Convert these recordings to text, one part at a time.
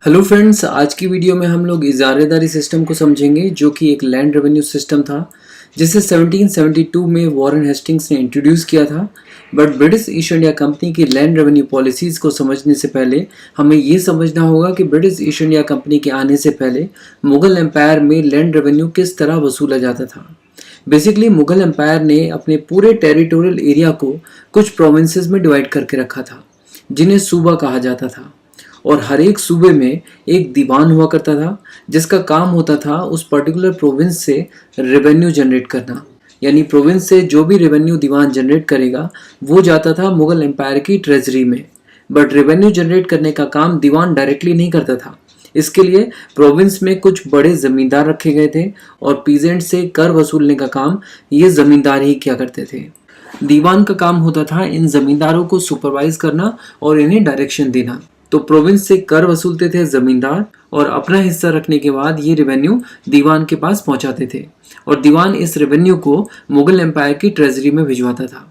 Hello friends, आज की video में हम लोग इजारेदारी सिस्टम को समझेंगे जो कि एक लैंड रेवेन्यू सिस्टम था जिसे 1772 में वॉरेन हेस्टिंग्स ने इंट्रोड्यूस किया था। But British east India company की लैंड रेवेन्यू पॉलिसीज़ को समझने से पहले हमें ये समझना होगा कि ब्रिटिश ईस्ट इंडिया कंपनी के आने से पहले मुगल एम्पायर में लैंड रेवेन्यू किस तरह वसूला जाता था। बेसिकली मुगल एम्पायर ने अपने पूरे टेरिटोरियल एरिया को कुछ प्रोविंसेस में डिवाइड करके रखा था जिन्हें सूबा कहा जाता था, और हर एक सूबे में एक दीवान हुआ करता था जिसका काम होता था उस पर्टिकुलर प्रोविंस से रेवेन्यू जनरेट करना। यानी प्रोविंस से जो भी रेवेन्यू दीवान जनरेट करेगा वो जाता था मुगल एम्पायर की ट्रेजरी में। बट रेवेन्यू जनरेट करने का काम दीवान डायरेक्टली नहीं करता था। इसके लिए प्रोविंस में कुछ बड़े जमींदार रखे गए थे और पीजेंट से कर वसूलने का काम ये जमींदार ही किया करते थे। दीवान का काम होता था इन जमींदारों को सुपरवाइज करना और इन्हें डायरेक्शन देना। तो प्रोविंस से कर वसूलते थे जमींदार और अपना हिस्सा रखने के बाद ये रेवेन्यू दीवान के पास पहुंचाते थे और दीवान इस रेवेन्यू को मुगल एम्पायर की ट्रेजरी में भिजवाता था।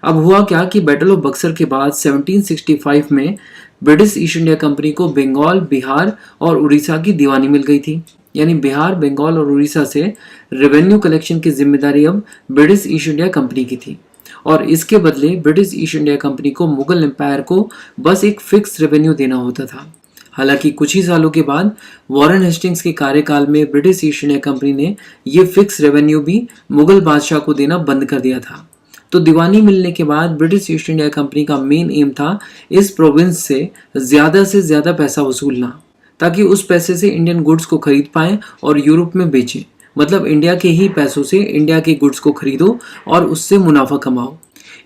अब हुआ क्या कि बैटल ऑफ बक्सर के बाद 1765 में ब्रिटिश ईस्ट इंडिया कंपनी को बंगाल, बिहार और उड़ीसा की दीवानी मिल गई थी। यानी बिहार, बंगाल और उड़ीसा से रेवेन्यू कलेक्शन की जिम्मेदारी अब ब्रिटिश ईस्ट इंडिया कंपनी की थी और इसके बदले ब्रिटिश ईस्ट इंडिया कंपनी को मुगल एम्पायर को बस एक फिक्स रेवेन्यू देना होता था। हालांकि कुछ ही सालों के बाद वॉरेन हेस्टिंग्स के कार्यकाल में ब्रिटिश ईस्ट इंडिया कंपनी ने ये फिक्स रेवेन्यू भी मुगल बादशाह को देना बंद कर दिया था। तो दीवानी मिलने के बाद ब्रिटिश ईस्ट इंडिया कंपनी का मेन एम था इस प्रोविंस से ज़्यादा पैसा वसूलना, ताकि उस पैसे से इंडियन गुड्स को खरीद पाएं और यूरोप में बेचें। मतलब इंडिया के ही पैसों से इंडिया के गुड्स को खरीदो और उससे मुनाफा कमाओ।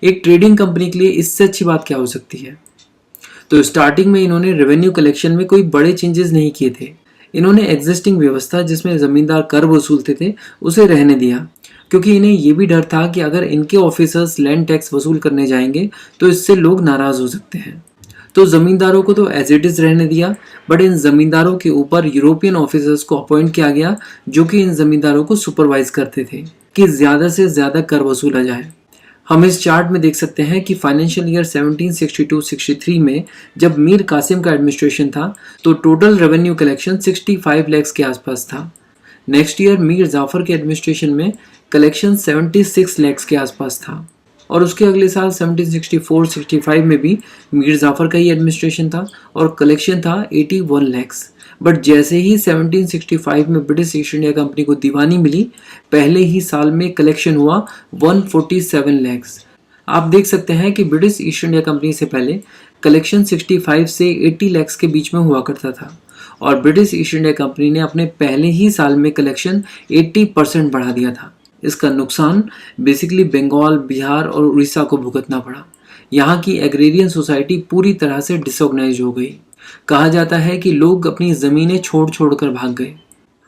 एक ट्रेडिंग कंपनी के लिए इससे अच्छी बात क्या हो सकती है। तो स्टार्टिंग में इन्होंने रेवेन्यू कलेक्शन में कोई बड़े चेंजेस नहीं किए थे। इन्होंने एग्जिस्टिंग व्यवस्था जिसमें जमींदार कर वसूलते थे उसे रहने दिया, क्योंकि इन्हें ये भी डर था कि अगर इनके ऑफिसर्स लैंड टैक्स वसूल करने जाएंगे तो इससे लोग नाराज हो सकते हैं। तो जमींदारों को तो एज इट इज रहने दिया, बट इन जमींदारों के ऊपर यूरोपियन ऑफिसर्स को अपॉइंट किया गया जो कि इन जमींदारों को सुपरवाइज करते थे कि ज्यादा से ज्यादा कर वसूला जाए। हम इस चार्ट में देख सकते हैं कि फाइनेंशियल ईयर 1762-63 में जब मीर कासिम का एडमिनिस्ट्रेशन था तो टोटल रेवेन्यू कलेक्शन 65 लाख के आसपास था। नेक्स्ट ईयर मीर जाफर के एडमिनिस्ट्रेशन में कलेक्शन 76 लाख के आसपास था और उसके अगले साल 1764-65 में भी मीर जाफर का ही एडमिनिस्ट्रेशन था और कलेक्शन था 81 लाख। बट जैसे ही 1765 में ब्रिटिश ईस्ट इंडिया कंपनी को दीवानी मिली, पहले ही साल में कलेक्शन हुआ 147 लाख। आप देख सकते हैं कि ब्रिटिश ईस्ट इंडिया कंपनी से पहले कलेक्शन 65 से 80 लाख के बीच में हुआ करता था और ब्रिटिश ईस्ट इंडिया कंपनी ने अपने पहले ही साल में कलेक्शन 80% बढ़ा दिया था। इसका नुकसान बेसिकली बंगाल, बिहार और उड़ीसा को भुगतना पड़ा। यहाँ की एग्रेरियन सोसाइटी पूरी तरह से डिसऑर्गेनाइज हो गई। कहा जाता है कि लोग अपनी ज़मीनें छोड़ कर भाग गए।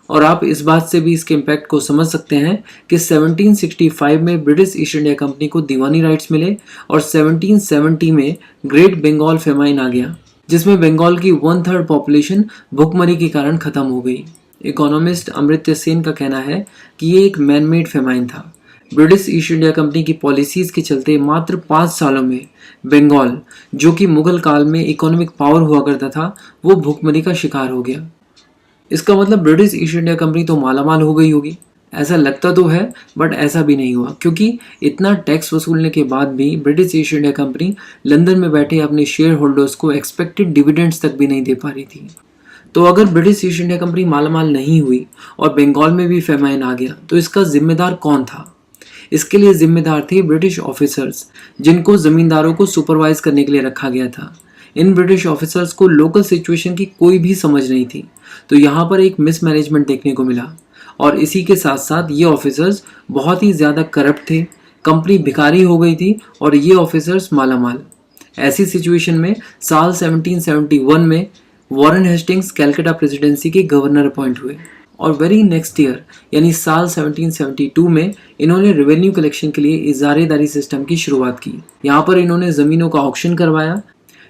और आप इस बात से भी इसके इम्पैक्ट को समझ सकते हैं कि 1765 में ब्रिटिश ईस्ट इंडिया कंपनी को दीवानी राइट्स मिले और 1770 में ग्रेट बंगाल फेमाइन आ गया, जिसमें बंगाल की 1/3 पॉपुलेशन भुखमरी के कारण खत्म हो गई। इकोनॉमिस्ट अमर्त्य सेन का कहना है कि ये एक मैन मेड फेमाइन था। ब्रिटिश ईस्ट इंडिया कंपनी की पॉलिसीज के चलते मात्र 5 सालों में बंगाल, जो कि मुगल काल में इकोनॉमिक पावर हुआ करता था, वो भुखमरी का शिकार हो गया। इसका मतलब ब्रिटिश ईस्ट इंडिया कंपनी तो मालामाल हो गई होगी। ऐसा लगता तो है, बट ऐसा भी नहीं हुआ, क्योंकि इतना टैक्स वसूलने के बाद भी British east India company London में बैठे अपने शेयर होल्डर्स को एक्सपेक्टेड डिविडेंड्स तक भी नहीं दे पा रही थी। तो अगर ब्रिटिश ईस्ट इंडिया कंपनी मालामाल नहीं हुई और बंगाल में भी फेमाइन आ गया तो इसका जिम्मेदार कौन था। इसके लिए जिम्मेदार थे ब्रिटिश ऑफिसर्स, जिनको जमींदारों को सुपरवाइज करने के लिए रखा गया था। इन ब्रिटिश ऑफिसर्स को लोकल सिचुएशन की कोई भी समझ नहीं थी, तो यहाँ पर एक मिसमैनेजमेंट देखने को मिला और इसी के साथ साथ ये ऑफिसर्स बहुत ही ज़्यादा करप्ट थे। कंपनी भिखारी हो गई थी और ये ऑफिसर्स मालामाल। ऐसी सिचुएशन में साल 1771 में वॉरेन हेस्टिंग्स कैलकाटा प्रेसिडेंसी के गवर्नर अपॉइंट हुए और वेरी नेक्स्ट ईयर यानी साल 1772 में इन्होंने रेवेन्यू कलेक्शन के लिए इजारेदारी सिस्टम की शुरुआत की। यहाँ पर इन्होंने ज़मीनों का ऑक्शन करवाया।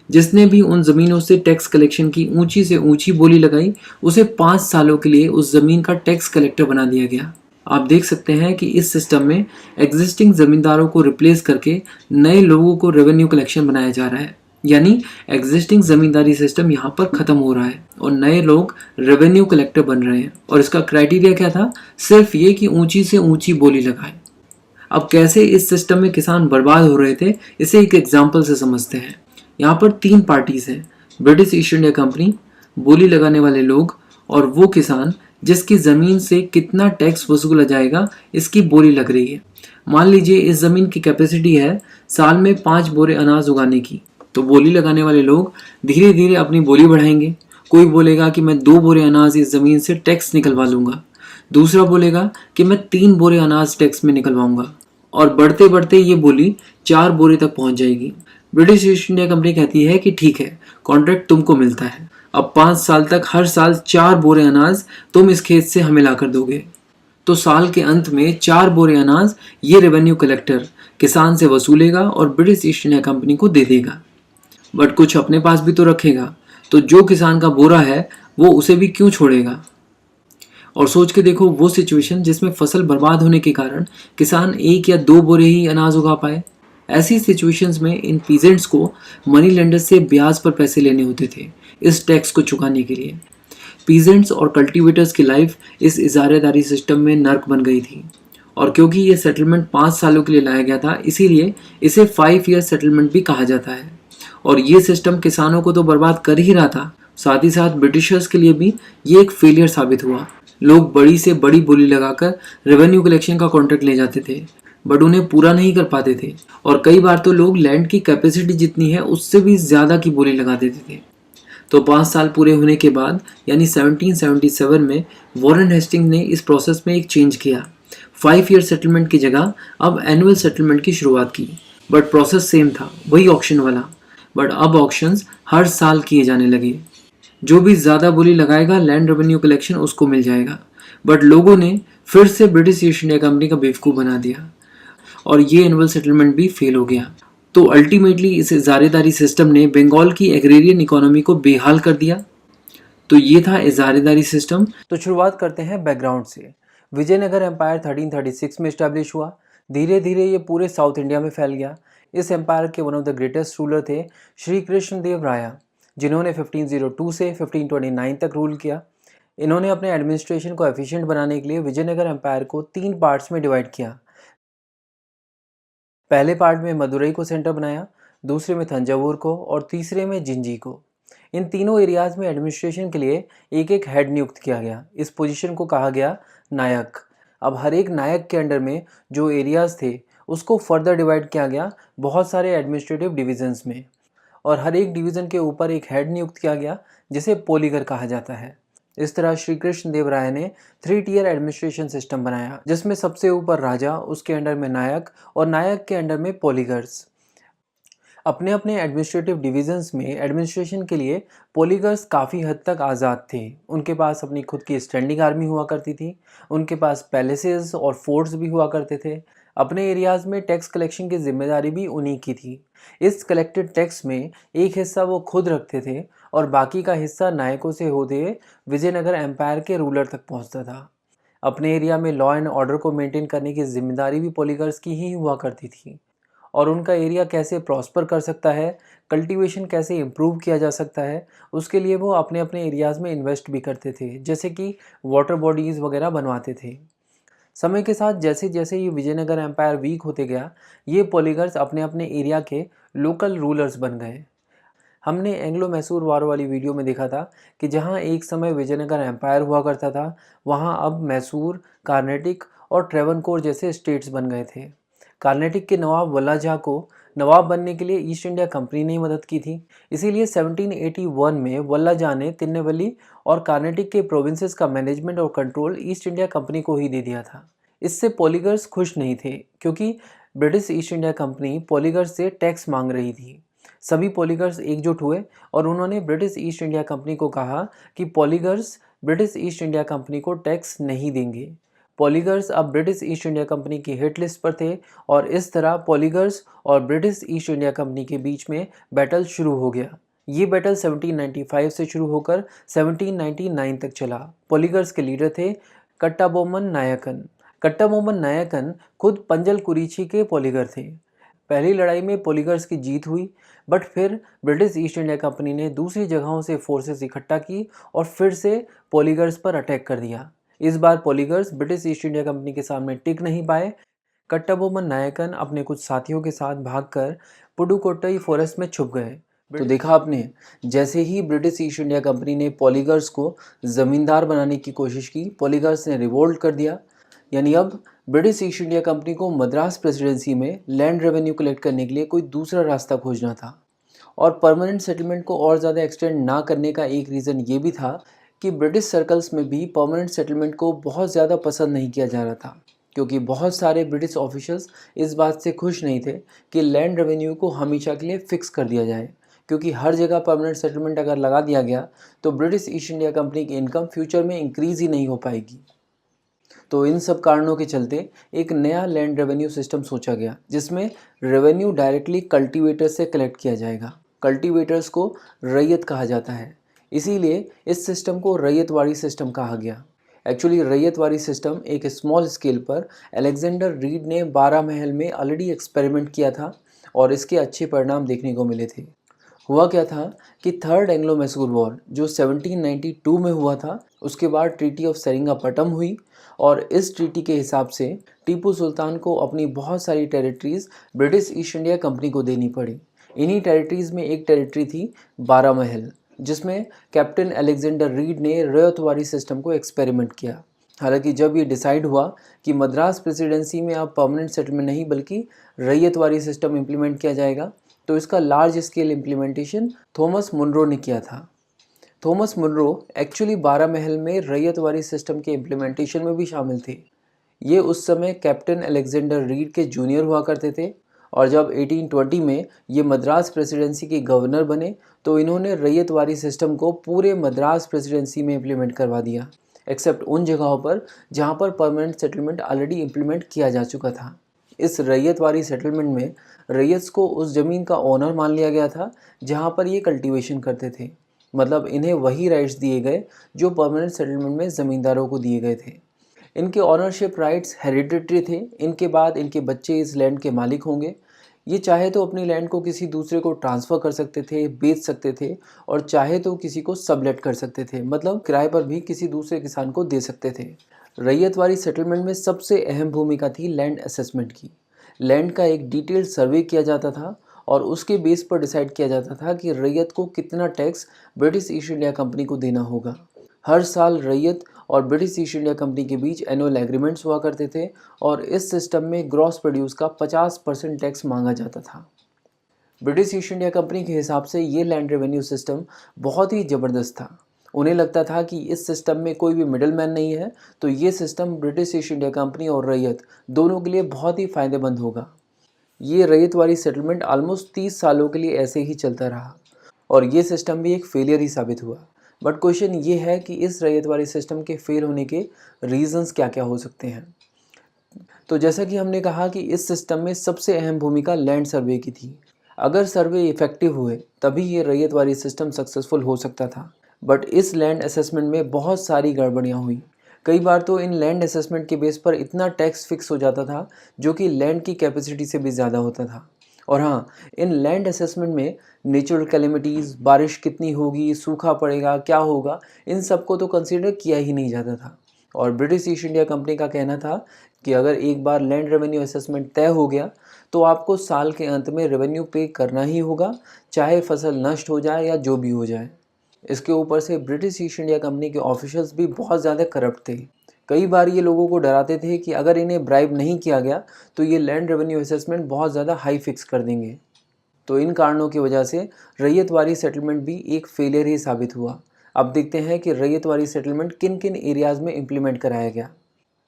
जिसने भी उन ज़मीनों से टैक्स कलेक्शन की ऊंची से ऊंची बोली लगाई उसे 5 सालों के लिए उस ज़मीन का टैक्स कलेक्टर बना दिया गया। आप देख सकते हैं कि इस सिस्टम में एग्जिस्टिंग ज़मींदारों को रिप्लेस करके नए लोगों को रेवेन्यू कलेक्शन बनाया जा रहा है। यानी एग्जिस्टिंग जमींदारी सिस्टम यहाँ पर खत्म हो रहा है और नए लोग रेवेन्यू कलेक्टर बन रहे हैं। और इसका क्राइटेरिया क्या था? सिर्फ ये कि ऊंची से ऊंची बोली लगाए। अब कैसे इस सिस्टम में किसान बर्बाद हो रहे थे, इसे एक एग्जाम्पल से समझते हैं। यहाँ पर 3 पार्टीज हैं: ब्रिटिश ईस्ट इंडिया कंपनी, बोली लगाने वाले लोग और वो किसान जिसकी ज़मीन से कितना टैक्स वसूला जाएगा इसकी बोली लग रही है। मान लीजिए इस ज़मीन की कैपेसिटी है साल में 5 बोरे अनाज उगाने की, तो बोली लगाने वाले लोग धीरे धीरे अपनी बोली बढ़ाएंगे। कोई बोलेगा कि मैं 2 बोरे अनाज इस ज़मीन से टैक्स निकलवा लूँगा, दूसरा बोलेगा कि मैं 3 बोरे अनाज टैक्स में निकलवाऊंगा, और बढ़ते बढ़ते ये बोली 4 बोरे तक पहुंच जाएगी। ब्रिटिश ईस्ट इंडिया कंपनी कहती है कि ठीक है, कॉन्ट्रैक्ट तुमको मिलता है। अब 5 साल तक हर साल 4 बोरे अनाज तुम इस खेत से हमें लाकर दोगे। तो साल के अंत में 4 बोरे अनाज ये रेवेन्यू कलेक्टर किसान से वसूलेगा और ब्रिटिश ईस्ट इंडिया कंपनी को दे देगा। बट कुछ अपने पास भी तो रखेगा, तो जो किसान का बोरा है वो उसे भी क्यों छोड़ेगा? और सोच के देखो वो सिचुएशन जिसमें फसल बर्बाद होने के कारण किसान 1 या 2 बोरे ही अनाज उगा पाए। ऐसी सिचुएशंस में इन पीजेंट्स को मनी लेंडर से ब्याज पर पैसे लेने होते थे इस टैक्स को चुकाने के लिए। पीजेंट्स और कल्टीवेटर्स की लाइफ इस इजारेदारी सिस्टम में नर्क बन गई थी। और क्योंकि ये सेटलमेंट 5 सालों के लिए लाया गया था, इसीलिए इसे 5 ईयर सेटलमेंट भी कहा जाता है। और ये सिस्टम किसानों को तो बर्बाद कर ही रहा था, साथ ही साथ ब्रिटिशर्स के लिए भी ये एक फेलियर साबित हुआ। लोग बड़ी से बड़ी बोली लगाकर रेवेन्यू कलेक्शन का कॉन्ट्रैक्ट ले जाते थे, बट उन्हें पूरा नहीं कर पाते थे। और कई बार तो लोग लैंड की कैपेसिटी जितनी है उससे भी ज़्यादा की बोली लगा देते थे। तो 5 साल पूरे होने के बाद यानी 1777 में वॉरेन हेस्टिंग्स ने इस प्रोसेस में एक चेंज किया। 5 ईयर सेटलमेंट की जगह अब एनुअल सेटलमेंट की शुरुआत की। बट प्रोसेस सेम था, वही ऑक्शन वाला, बट अब ऑक्शंस हर साल किए जाने लगे। जो भी ज़्यादा बोली लगाएगा लैंड रेवेन्यू कलेक्शन उसको मिल जाएगा। बट लोगों ने फिर से ब्रिटिश ईस्ट इंडिया कंपनी का बेवकूफ़ बना दिया और ये एनुअल सेटलमेंट भी फेल हो गया। तो अल्टीमेटली इस इजारेदारी सिस्टम ने बंगाल की एग्रेरियन इकोनॉमी को बेहाल कर दिया। तो ये था इजारेदारी सिस्टम। तो शुरुआत करते हैं बैकग्राउंड से। विजयनगर एम्पायर 1336 में इस्टेब्लिश हुआ। धीरे धीरे ये पूरे साउथ इंडिया में फैल गया। इस एम्पायर के one of the greatest ruler थे श्री कृष्ण देव राय, जिन्होंने 1502 से 1529 तक रूल किया। इन्होंने अपने एडमिनिस्ट्रेशन को एफिशिएंट बनाने के लिए विजयनगर एम्पायर को 3 पार्ट्स में डिवाइड किया। पहले पार्ट में मदुरई को सेंटर बनाया, दूसरे में तंजावुर को और तीसरे में जिंजी को। इन तीनों एरियाज में एडमिनिस्ट्रेशन के लिए एक एक हेड नियुक्त किया गया। इस पोजीशन को कहा गया नायक। अब हर एक नायक के अंडर में जो एरियाज थे उसको फर्दर डिवाइड किया गया बहुत सारे एडमिनिस्ट्रेटिव डिविजन्स में, और हर एक डिवीज़न के ऊपर एक हेड नियुक्त किया गया जिसे पोलीगर कहा जाता है। इस तरह श्री कृष्ण देव राय ने 3 टियर एडमिनिस्ट्रेशन सिस्टम बनाया, जिसमें सबसे ऊपर राजा, उसके अंडर में नायक और नायक के अंडर में पोलीगर्स। अपने अपने एडमिनिस्ट्रेटिव डिविजन्स में एडमिनिस्ट्रेशन के लिए पोलीगर्स काफ़ी हद तक आज़ाद थे। उनके पास अपनी खुद की स्टैंडिंग आर्मी हुआ करती थी, उनके पास पैलेसेस और फोर्ट्स भी हुआ करते थे। अपने एरियाज़ में टैक्स कलेक्शन की जिम्मेदारी भी उन्हीं की थी। इस कलेक्टेड टैक्स में एक हिस्सा वो खुद रखते थे और बाकी का हिस्सा नायकों से होते हुए विजयनगर एम्पायर के रूलर तक पहुंचता था। अपने एरिया में लॉ एंड ऑर्डर को मेंटेन करने की जिम्मेदारी भी पोलीगर्स की ही हुआ करती थी। और उनका एरिया कैसे प्रॉस्पर कर सकता है, कल्टीवेशन कैसे इम्प्रूव किया जा सकता है, उसके लिए वो अपने अपने एरियाज़ में इन्वेस्ट भी करते थे, जैसे कि वाटर बॉडीज़ वगैरह बनवाते थे। समय के साथ जैसे जैसे ये विजयनगर एम्पायर वीक होते गया, ये पोलीगर्स अपने अपने एरिया के लोकल रूलर्स बन गए। हमने एंग्लो मैसूर वार वाली वीडियो में देखा था कि जहाँ एक समय विजयनगर एम्पायर हुआ करता था, वहाँ अब मैसूर, कार्नेटिक और ट्रेवनकोर जैसे स्टेट्स बन गए थे। कार्नेटिक के नवाब वल्लाजा को नवाब बनने के लिए ईस्ट इंडिया कंपनी ने मदद की थी, इसीलिए 1781 में वल्लाजा ने तिन्नेवली और कार्नेटिक के प्रोविंसेस का मैनेजमेंट और कंट्रोल ईस्ट इंडिया कंपनी को ही दे दिया था। इससे पोलीगर्स खुश नहीं थे, क्योंकि ब्रिटिश ईस्ट इंडिया कंपनी पोलीगर्स से टैक्स मांग रही थी। सभी पोलीगर्स एकजुट हुए और उन्होंने ब्रिटिश ईस्ट इंडिया कंपनी को कहा कि पोलीगर्स ब्रिटिश ईस्ट इंडिया कंपनी को टैक्स नहीं देंगे। पोलीगर्स अब ब्रिटिश ईस्ट इंडिया कंपनी की हिट लिस्ट पर थे और इस तरह पोलीगर्स और ब्रिटिश ईस्ट इंडिया कंपनी के बीच में बैटल शुरू हो गया। ये बैटल 1795 से शुरू होकर 1799 तक चला। पोलीगर्स के लीडर थे कट्टाबोमन नायकन। कट्टाबोमन नायकन खुद पंजल कुरीची के पोलीगर थे। पहली लड़ाई में पोलिगर्स की जीत हुई, बट फिर ब्रिटिश ईस्ट इंडिया कंपनी ने दूसरी जगहों से फोर्सेस इकट्ठा की और फिर से पोलिगर्स पर अटैक कर दिया। इस बार पोलिगर्स ब्रिटिश ईस्ट इंडिया कंपनी के सामने टिक नहीं पाए। कट्टाबोमन नायकन अपने कुछ साथियों के साथ भागकर पुडुकोट्टई फॉरेस्ट में छुप गए। तो देखा आपने, जैसे ही ब्रिटिश ईस्ट इंडिया कंपनी ने पोलिगर्स को ज़मींदार बनाने की कोशिश की, पोलिगर्स ने रिवोल्ट कर दिया। यानी अब ब्रिटिश ईस्ट इंडिया कंपनी को मद्रास प्रेसिडेंसी में लैंड रेवेन्यू कलेक्ट करने के लिए कोई दूसरा रास्ता खोजना था। और परमानेंट सेटलमेंट को और ज़्यादा एक्सटेंड ना करने का एक रीज़न ये भी था कि ब्रिटिश सर्कल्स में भी परमानेंट सेटलमेंट को बहुत ज़्यादा पसंद नहीं किया जा रहा था, क्योंकि बहुत सारे ब्रिटिश ऑफिशियल्स इस बात से खुश नहीं थे कि लैंड रेवेन्यू को हमेशा के लिए फिक्स कर दिया जाए, क्योंकि हर जगह परमानेंट सेटलमेंट अगर लगा दिया गया तो ब्रिटिश ईस्ट इंडिया कंपनी की इनकम फ्यूचर में इंक्रीज़ ही नहीं हो पाएगी। तो इन सब कारणों के चलते एक नया लैंड रेवेन्यू सिस्टम सोचा गया, जिसमें रेवेन्यू डायरेक्टली कल्टीवेटर से कलेक्ट किया जाएगा। कल्टीवेटर्स को रैयत कहा जाता है, इसीलिए इस सिस्टम को रैयतवाड़ी सिस्टम कहा गया। एक्चुअली रैयतवाड़ी सिस्टम एक स्मॉल स्केल पर अलेक्जेंडर रीड ने 12 महल में ऑलरेडी एक्सपेरिमेंट किया था और इसके अच्छे परिणाम देखने को मिले थे। हुआ क्या था कि थर्ड एंग्लो मैसूर वॉर जो 1792 में हुआ था, उसके बाद ट्रीटी ऑफ सेरिंगापटम हुई और इस ट्रीटी के हिसाब से टीपू सुल्तान को अपनी बहुत सारी territories British east India company को देनी पड़ी। इन्हीं टेरिटरीज में एक टेरिटरी थी 12 महल, जिसमें कैप्टन अलेक्जेंडर रीड ने रैयतवाड़ी सिस्टम को एक्सपेरिमेंट किया। हालांकि जब ये डिसाइड हुआ कि मद्रास प्रेसिडेंसी में अब परमानेंट सेटलमेंट नहीं बल्कि रैयतवाड़ी सिस्टम इम्प्लीमेंट किया जाएगा, तो इसका large scale implementation Thomas Munro ने किया था। थॉमस मुनरो एक्चुअली 12 महल में रैयतवाड़ी सिस्टम के इम्प्लीमेंटेशन में भी शामिल थे। ये उस समय कैप्टन अलेक्जेंडर रीड के जूनियर हुआ करते थे और जब 1820 में ये मद्रास प्रेसिडेंसी के गवर्नर बने तो इन्होंने रैयतवाड़ी सिस्टम को पूरे मद्रास प्रेसिडेंसी में इम्प्लीमेंट करवा दिया, एक्सेप्ट उन जगहों पर जहाँ पर परमानेंट सेटलमेंट ऑलरेडी इम्प्लीमेंट किया जा चुका था। इस रैयतवाड़ी सेटलमेंट में रैयत को उस ज़मीन का ओनर मान लिया गया था जहाँ पर ये कल्टीवेशन करते थे, मतलब इन्हें वही राइट्स दिए गए जो परमानेंट सेटलमेंट में ज़मींदारों को दिए गए थे। इनके ऑनरशिप राइट्स हेरिडिटरी थे। इनके बाद इनके बच्चे इस लैंड के मालिक होंगे। ये चाहे तो अपनी लैंड को किसी दूसरे को ट्रांसफ़र कर सकते थे, बेच सकते थे और चाहे तो किसी को सबलेट कर सकते थे, मतलब किराए पर भी किसी दूसरे किसान को दे सकते थे। रैयतवाड़ी सेटलमेंट में सबसे अहम भूमिका थी लैंड असेसमेंट की। लैंड का एक डिटेल्ड सर्वे किया जाता था और उसके बेस पर डिसाइड किया जाता था कि रैयत को कितना tax British east India company को देना होगा। हर साल रैयत और ब्रिटिश ईस्ट इंडिया कंपनी के बीच एनुअल एग्रीमेंट्स हुआ करते थे और इस सिस्टम में ग्रॉस प्रोड्यूस का 50% टैक्स मांगा जाता था। ब्रिटिश ईस्ट इंडिया कंपनी के हिसाब से ये लैंड रेवेन्यू सिस्टम बहुत ही ज़बरदस्त था। उन्हें लगता था कि इस सिस्टम में कोई भी मिडल मैन नहीं है, तो ये system British east India company और रैयत दोनों के लिए बहुत ही फ़ायदेमंद होगा। ये रैयतवाड़ी सेटलमेंट ऑलमोस्ट 30 सालों के लिए ऐसे ही चलता रहा और ये सिस्टम भी एक फेलियर ही साबित हुआ। बट क्वेश्चन ये है कि इस रैयतवाड़ी सिस्टम के फेल होने के रीजंस क्या क्या हो सकते हैं। तो जैसा कि हमने कहा कि इस सिस्टम में सबसे अहम भूमिका लैंड सर्वे की थी। अगर सर्वे इफेक्टिव हुए तभी ये रैयतवाड़ी सिस्टम सक्सेसफुल हो सकता था, बट इस लैंड असेसमेंट में बहुत सारी गड़बड़ियाँ हुई। कई बार तो इन लैंड असेसमेंट के बेस पर इतना टैक्स फिक्स हो जाता था जो कि लैंड की कैपेसिटी से भी ज़्यादा होता था। और हाँ, इन लैंड असेसमेंट में नेचुरल कैलेमिटीज़, बारिश कितनी होगी, सूखा पड़ेगा, क्या होगा, इन सब को तो कंसीडर किया ही नहीं जाता था। और ब्रिटिश ईस्ट इंडिया कंपनी का कहना था कि अगर एक बार लैंड रेवेन्यू असेसमेंट तय हो गया तो आपको साल के अंत में रेवेन्यू पे करना ही होगा, चाहे फसल नष्ट हो जाए या जो भी हो जाए। इसके ऊपर से ब्रिटिश ईस्ट इंडिया कंपनी के ऑफिशियल्स भी बहुत ज़्यादा करप्ट थे। कई बार ये लोगों को डराते थे कि अगर इन्हें ब्राइब नहीं किया गया तो ये लैंड रेवेन्यू असेसमेंट बहुत ज़्यादा हाई फिक्स कर देंगे। तो इन कारणों की वजह से रैयतवाड़ी सेटलमेंट भी एक फेलियर ही साबित हुआ। अब देखते हैं कि रैयतवाड़ी सेटलमेंट किन किन एरियाज़ में इम्प्लीमेंट कराया गया।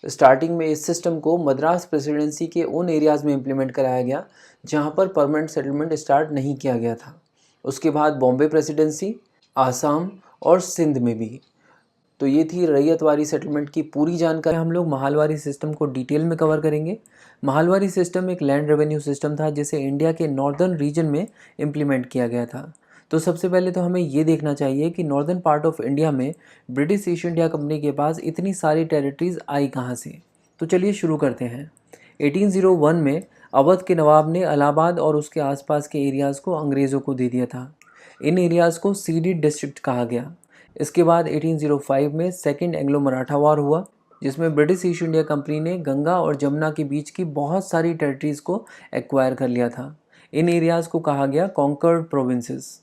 स्टार्टिंग में इस सिस्टम को मद्रास प्रेसिडेंसी के उन एरियाज़ में इम्प्लीमेंट कराया गया जहाँ पर परमानेंट सेटलमेंट स्टार्ट नहीं किया गया था। उसके बाद बॉम्बे प्रेसिडेंसी, आसाम और सिंध में भी। तो ये थी रैयतवाड़ी सेटलमेंट की पूरी जानकारी। हम लोग महालवाड़ी सिस्टम को डिटेल में कवर करेंगे। महालवाड़ी सिस्टम एक लैंड रेवेन्यू सिस्टम था जिसे इंडिया के नॉर्दर्न रीजन में इम्प्लीमेंट किया गया था। तो सबसे पहले तो हमें ये देखना चाहिए कि नॉर्दर्न पार्ट ऑफ इंडिया में ब्रिटिश ईस्ट इंडिया कंपनी के पास इतनी सारी टेरिटरीज़ आई कहाँ से। तो चलिए शुरू करते हैं। 1801 में अवध के नवाब ने इलाहाबाद और उसके आसपास के एरियाज़ को अंग्रेज़ों को दे दिया था। इन एरियाज़ को सीडेड डिस्ट्रिक्ट कहा गया। इसके बाद 1805 में सेकेंड एंग्लो मराठा वॉर हुआ, जिसमें ब्रिटिश ईस्ट इंडिया कंपनी ने गंगा और जमुना के बीच की बहुत सारी टेरिटरीज़ को एक्वायर कर लिया था। इन एरियाज़ को कहा गया कॉन्कर्ड प्रोविंसेस।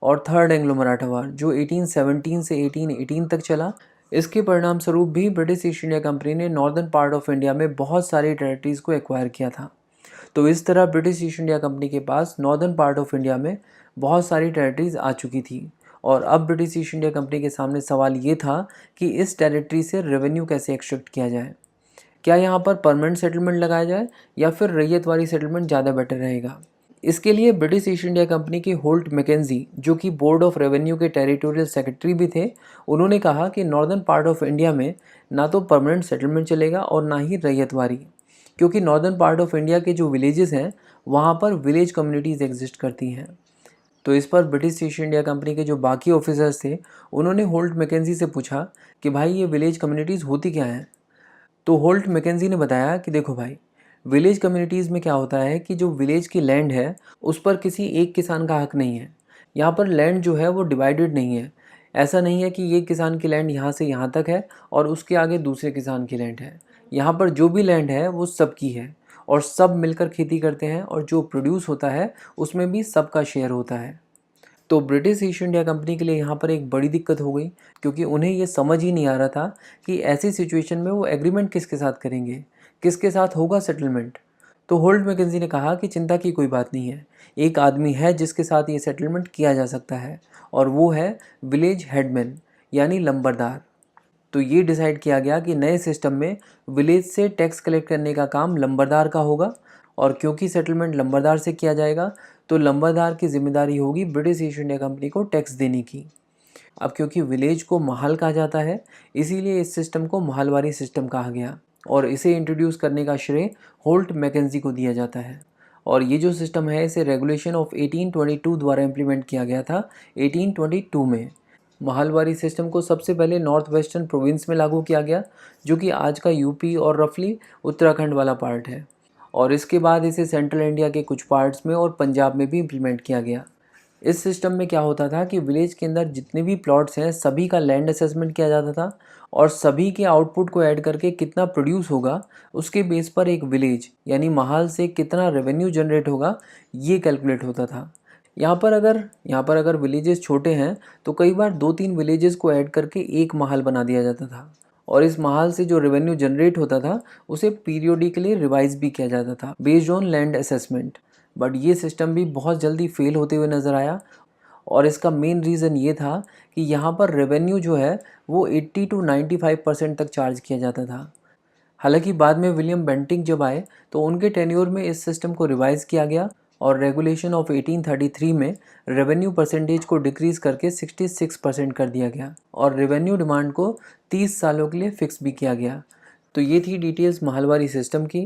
और थर्ड एंग्लो मराठा वॉर जो 1817 से 1818 तक चला, इसके परिणाम स्वरूप भी ब्रिटिश ईस्ट इंडिया कंपनी ने नॉर्दर्न पार्ट ऑफ इंडिया में बहुत सारी टेरिटरीज़ को एक्वायर किया था। तो इस तरह ब्रिटिश ईस्ट इंडिया कंपनी के पास नॉर्दर्न पार्ट ऑफ इंडिया में बहुत सारी टेरिटरीज़ आ चुकी थी। और अब ब्रिटिश ईस्ट इंडिया कंपनी के सामने सवाल ये था कि इस टेरिटरी से रेवेन्यू कैसे एक्सट्रैक्ट किया जाए। क्या यहाँ पर परमानेंट सेटलमेंट लगाया जाए या फिर रैयतवारी सेटलमेंट ज़्यादा बेटर रहेगा। इसके लिए ब्रिटिश ईस्ट इंडिया कंपनी के होल्ट मैकेंजी, जो कि बोर्ड ऑफ रेवेन्यू के टेरिटोरियल सेक्रेटरी भी थे, उन्होंने कहा कि नॉर्दर्न पार्ट ऑफ इंडिया में ना तो परमानेंट सेटलमेंट चलेगा और ना ही रैयतवारी, क्योंकि नॉर्दर्न पार्ट ऑफ इंडिया के जो विलेजेस हैं वहाँ पर विलेज कम्युनिटीज़ एग्जिस्ट करती हैं। तो इस पर ब्रिटिश ईस्ट इंडिया कंपनी के जो बाकी ऑफिसर्स थे, उन्होंने होल्ट मैकेंजी से पूछा कि भाई ये विलेज कम्युनिटीज़ होती क्या हैं। तो होल्ट मैकेंजी ने बताया कि देखो भाई, विलेज कम्युनिटीज़ में क्या होता है कि जो विलेज की लैंड है उस पर किसी एक किसान का हक नहीं है। यहाँ पर लैंड जो है वो डिवाइडेड नहीं है। ऐसा नहीं है कि ये किसान की लैंड यहाँ से यहाँ तक है और उसके आगे दूसरे किसान की लैंड है। यहाँ पर जो भी लैंड है वो सबकी है और सब मिलकर खेती करते हैं और जो प्रोड्यूस होता है उसमें भी सबका शेयर होता है। तो ब्रिटिश ईस्ट इंडिया कंपनी के लिए यहाँ पर एक बड़ी दिक्कत हो गई, क्योंकि उन्हें ये समझ ही नहीं आ रहा था कि ऐसी सिचुएशन में वो एग्रीमेंट किसके साथ करेंगे, किसके साथ होगा सेटलमेंट। तो होल्ट मैकेंजी ने कहा कि चिंता की कोई बात नहीं है, एक आदमी है जिसके साथ ये सेटलमेंट किया जा सकता है और वो है विलेज हेडमैन यानी लंबरदार। तो ये डिसाइड किया गया कि नए सिस्टम में विलेज से टैक्स कलेक्ट करने का काम लंबरदार का होगा और क्योंकि सेटलमेंट लंबरदार से किया जाएगा तो लंबरदार की जिम्मेदारी होगी ब्रिटिश ईस्ट इंडिया कंपनी को टैक्स देने की। अब क्योंकि विलेज को महल कहा जाता है, इसीलिए इस सिस्टम को महलवारी सिस्टम कहा गया और इसे इंट्रोड्यूस करने का श्रेय होल्ट मैकेंजी को दिया जाता है। और ये जो सिस्टम है इसे रेगुलेशन ऑफ 1822 द्वारा इम्प्लीमेंट किया गया था 1822 में। महलवारी सिस्टम को सबसे पहले नॉर्थ वेस्टर्न प्रोविंस में लागू किया गया, जो कि आज का यूपी और रफली उत्तराखंड वाला पार्ट है। और इसके बाद इसे सेंट्रल इंडिया के कुछ पार्ट्स में और पंजाब में भी इम्प्लीमेंट किया गया। इस सिस्टम में क्या होता था कि विलेज के अंदर जितने भी प्लॉट्स हैं सभी का लैंड असेसमेंट किया जाता था और सभी के आउटपुट को ऐड करके कितना प्रोड्यूस होगा उसके बेस पर एक विलेज यानी महल से कितना रेवेन्यू जनरेट होगा ये कैलकुलेट होता था। यहाँ पर अगर विलेजेस छोटे हैं तो कई बार 2-3 विलेजेस को ऐड करके एक महल बना दिया जाता था और इस महल से जो रेवेन्यू जनरेट होता था उसे पीरियोडिकली रिवाइज भी किया जाता था based on land assessment. But ये सिस्टम भी बहुत जल्दी फेल होते हुए नज़र आया और इसका मेन रीज़न ये था कि यहाँ पर रेवेन्यू जो है वो 80 to 95% तक चार्ज किया जाता था। हालांकि बाद में विलियम बेंटिंक जब आए तो उनके टेन्योर में इस सिस्टम को रिवाइज किया गया और रेगुलेशन ऑफ 1833 में रेवेन्यू परसेंटेज को डिक्रीज करके 66% कर दिया गया और रेवेन्यू डिमांड को 30 सालों के लिए फिक्स भी किया गया। तो ये थी डिटेल्स महलवारी सिस्टम की।